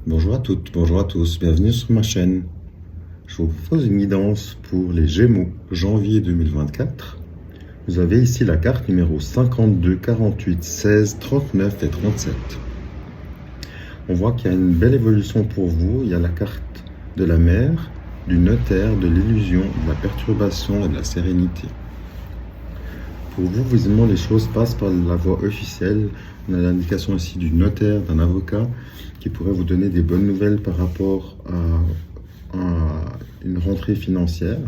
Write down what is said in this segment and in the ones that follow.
Bonjour à toutes, bonjour à tous, bienvenue sur ma chaîne. Je vous propose une guidance pour les Gémeaux, janvier 2024. Vous avez ici la carte numéro 52, 48, 16, 39 et 37. On voit qu'il y a une belle évolution pour vous. Il y a la carte de la mer, du notaire, de l'illusion, de la perturbation et de la sérénité. Pour vous, visiblement, les choses passent par la voie officielle. On a l'indication ici du notaire, d'un avocat, qui pourrait vous donner des bonnes nouvelles par rapport à une rentrée financière.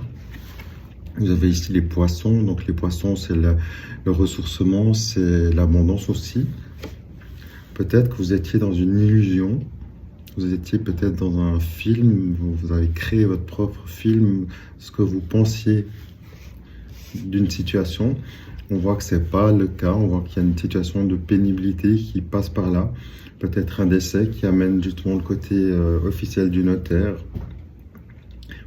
Vous avez ici les poissons. Donc les poissons, c'est le ressourcement, c'est l'abondance aussi. Peut-être que vous étiez dans une illusion. Vous étiez peut-être dans un film. Vous avez créé votre propre film, ce que vous pensiez d'une situation. On voit que c'est pas le cas, on voit qu'il y a une situation de pénibilité qui passe par là. Peut-être un décès qui amène justement le côté officiel du notaire.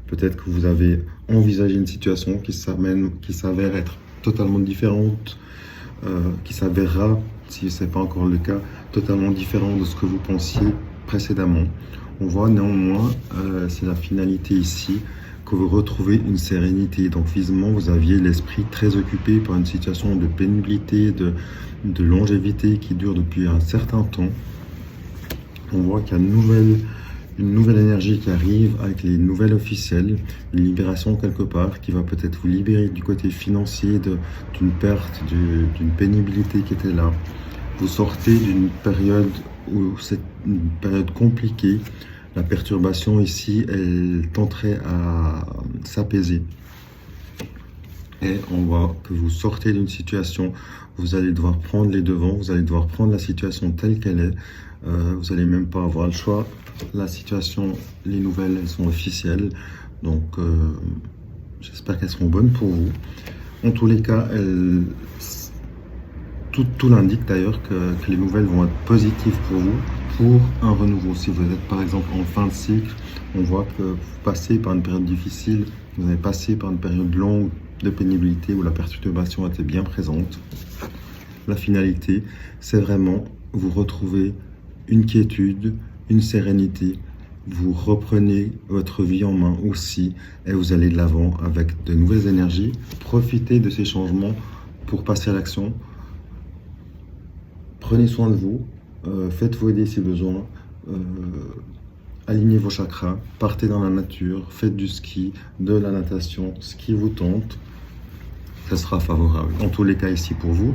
Peut-être que vous avez envisagé une situation qui s'avère être totalement différente, qui s'avérera, si ce n'est pas encore le cas, totalement différent de ce que vous pensiez précédemment. On voit néanmoins, c'est la finalité ici, que vous retrouvez une sérénité. Donc visiblement, vous aviez l'esprit très occupé par une situation de pénibilité, de longévité qui dure depuis un certain temps. On voit qu'il y a une nouvelle énergie qui arrive avec les nouvelles officielles, une libération quelque part qui va peut-être vous libérer du côté financier d'une perte, d'une pénibilité qui était là. Vous sortez d'une période où c'est une période compliquée. La perturbation ici, elle tenterait à s'apaiser. Et on voit que vous sortez d'une situation, vous allez devoir prendre les devants, vous allez devoir prendre la situation telle qu'elle est. Vous n'allez même pas avoir le choix. La situation, les nouvelles, elles sont officielles. Donc, j'espère qu'elles seront bonnes pour vous. En tous les cas, tout l'indique d'ailleurs que les nouvelles vont être positives pour vous, pour un renouveau. Si vous êtes par exemple en fin de cycle, on voit que vous passez par une période difficile, vous avez passé par une période longue de pénibilité où la perturbation était bien présente. La finalité, c'est vraiment vous retrouvez une quiétude, une sérénité, vous reprenez votre vie en main aussi et vous allez de l'avant avec de nouvelles énergies. Profitez de ces changements pour passer à l'action. Prenez soin de vous, faites-vous aider si besoin, alignez vos chakras, partez dans la nature, faites du ski, de la natation, ce qui vous tente, ça sera favorable. En tous les cas ici pour vous,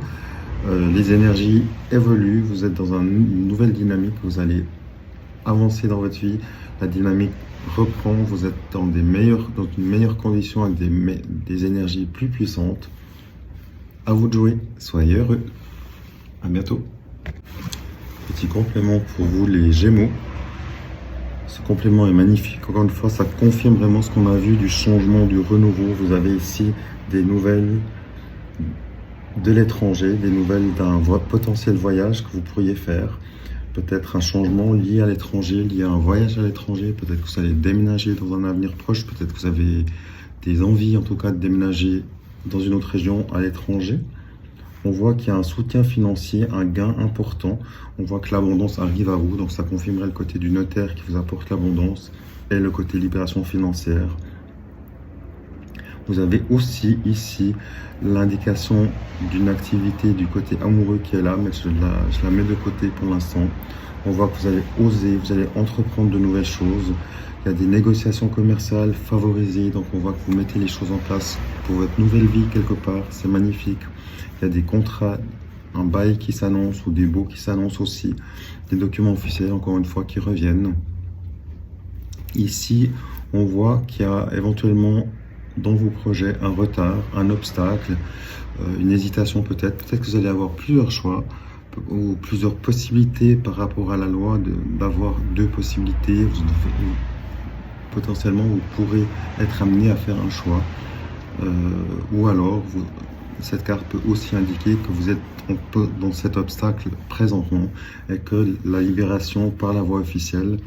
les énergies évoluent, vous êtes dans une nouvelle dynamique, vous allez avancer dans votre vie, la dynamique reprend, vous êtes dans une meilleure condition avec des énergies plus puissantes. À vous de jouer, soyez heureux, à bientôt. Petit complément pour vous les Gémeaux. Ce complément est magnifique. Encore une fois, ça confirme vraiment ce qu'on a vu du changement, du renouveau. Vous avez ici des nouvelles de l'étranger, des nouvelles d'un potentiel voyage que vous pourriez faire. Peut-être un changement lié à l'étranger, lié à un voyage à l'étranger. Peut-être que vous allez déménager dans un avenir proche. Peut-être que vous avez des envies, en tout cas, de déménager dans une autre région à l'étranger. On voit qu'il y a un soutien financier, un gain important. On voit que l'abondance arrive à vous. Donc ça confirmerait le côté du notaire qui vous apporte l'abondance et le côté libération financière. Vous avez aussi ici l'indication d'une activité du côté amoureux qui est là, mais je la mets de côté pour l'instant. On voit que vous allez oser, vous allez entreprendre de nouvelles choses. Il y a des négociations commerciales favorisées, donc on voit que vous mettez les choses en place pour votre nouvelle vie quelque part. C'est magnifique. Il y a des contrats, un bail qui s'annonce ou des baux qui s'annoncent aussi. Des documents officiels, encore une fois, qui reviennent. Ici, on voit qu'il y a éventuellement dans vos projets un retard, un obstacle, une hésitation peut-être. Peut-être que vous allez avoir plusieurs choix ou plusieurs possibilités par rapport à la loi d'avoir deux possibilités. Potentiellement, vous pourrez être amené à faire un choix. Ou alors, cette carte peut aussi indiquer que vous êtes dans cet obstacle présentement et que la libération par la voie officielle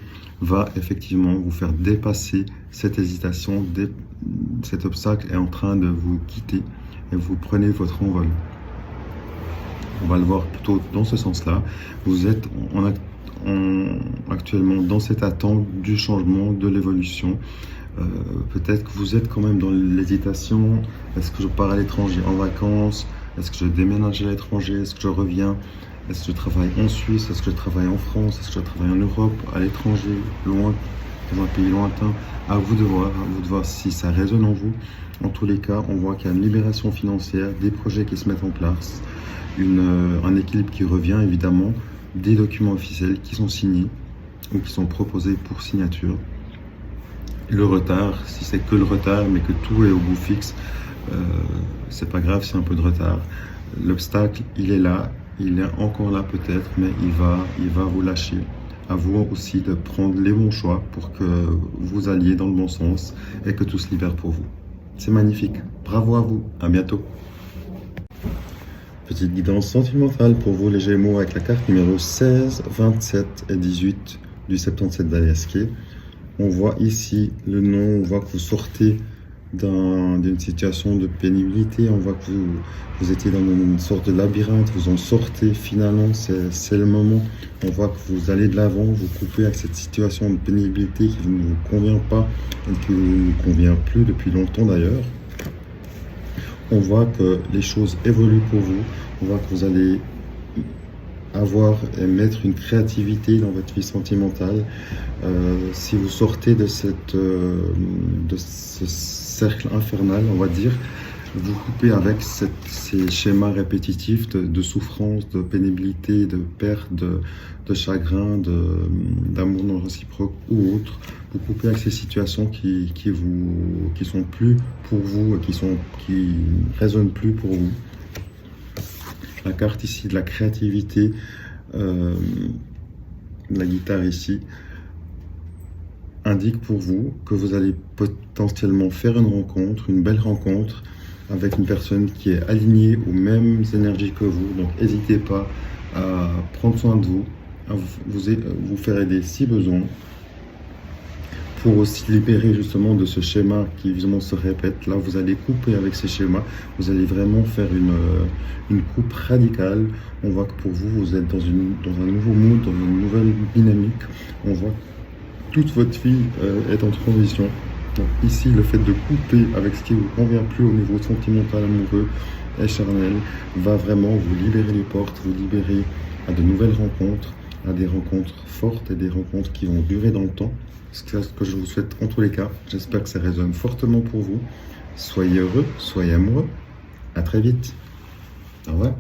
va effectivement vous faire dépasser cette hésitation. Cet obstacle est en train de vous quitter et vous prenez votre envol. On va le voir plutôt dans ce sens-là. Vous êtes actuellement dans cette attente du changement, de l'évolution. Peut-être que vous êtes quand même dans l'hésitation. Est-ce que je pars à l'étranger en vacances? Est-ce que je déménage à l'étranger? Est-ce que je reviens? Est-ce que je travaille en Suisse? Est-ce que je travaille en France? Est-ce que je travaille en Europe, à l'étranger, loin, dans un pays lointain? À vous de voir si ça résonne en vous. En tous les cas, on voit qu'il y a une libération financière, des projets qui se mettent en place, un équilibre qui revient évidemment, des documents officiels qui sont signés ou qui sont proposés pour signature. Le retard, si c'est que le retard, mais que tout est au bout fixe, c'est pas grave s'il y a un peu de retard. L'obstacle, il est là, il est encore là peut-être, mais il va vous lâcher. À vous aussi de prendre les bons choix pour que vous alliez dans le bon sens et que tout se libère pour vous. C'est magnifique. Bravo à vous. À bientôt. Petite guidance sentimentale pour vous les Gémeaux avec la carte numéro 16, 27 et 18 du 77 d'Aliasqué. On voit ici le nom, on voit que vous sortez d'une situation de pénibilité, on voit que vous étiez dans une sorte de labyrinthe, vous en sortez finalement, c'est le moment. On voit que vous allez de l'avant, vous coupez avec cette situation de pénibilité qui ne vous convient pas et qui ne vous convient plus depuis longtemps d'ailleurs. On voit que les choses évoluent pour vous, on voit que vous allez avoir et mettre une créativité dans votre vie sentimentale. Si vous sortez de ce cercle infernal, on va dire, vous coupez avec ces schémas répétitifs de souffrance, de pénibilité, de perte, de chagrin, d'amour non réciproque ou autre. Vous coupez avec ces situations qui sont plus pour vous, qui résonnent plus pour vous. La carte ici de la créativité, la guitare ici, indique pour vous que vous allez potentiellement faire une rencontre, une belle rencontre avec une personne qui est alignée aux mêmes énergies que vous. Donc n'hésitez pas à prendre soin de vous, à vous faire aider si besoin, pour aussi libérer justement de ce schéma qui évidemment se répète. Là, vous allez couper avec ces schémas, vous allez vraiment faire une coupe radicale. On voit que pour vous, vous êtes dans un nouveau mood, dans une nouvelle dynamique. On voit que toute votre vie est en transition. Donc ici, le fait de couper avec ce qui ne vous convient plus au niveau sentimental, amoureux et charnel, va vraiment vous libérer les portes, vous libérer à de nouvelles rencontres, à des rencontres fortes et des rencontres qui vont durer dans le temps. C'est ce que je vous souhaite en tous les cas. J'espère que ça résonne fortement pour vous. Soyez heureux, soyez amoureux. À très vite. Au revoir.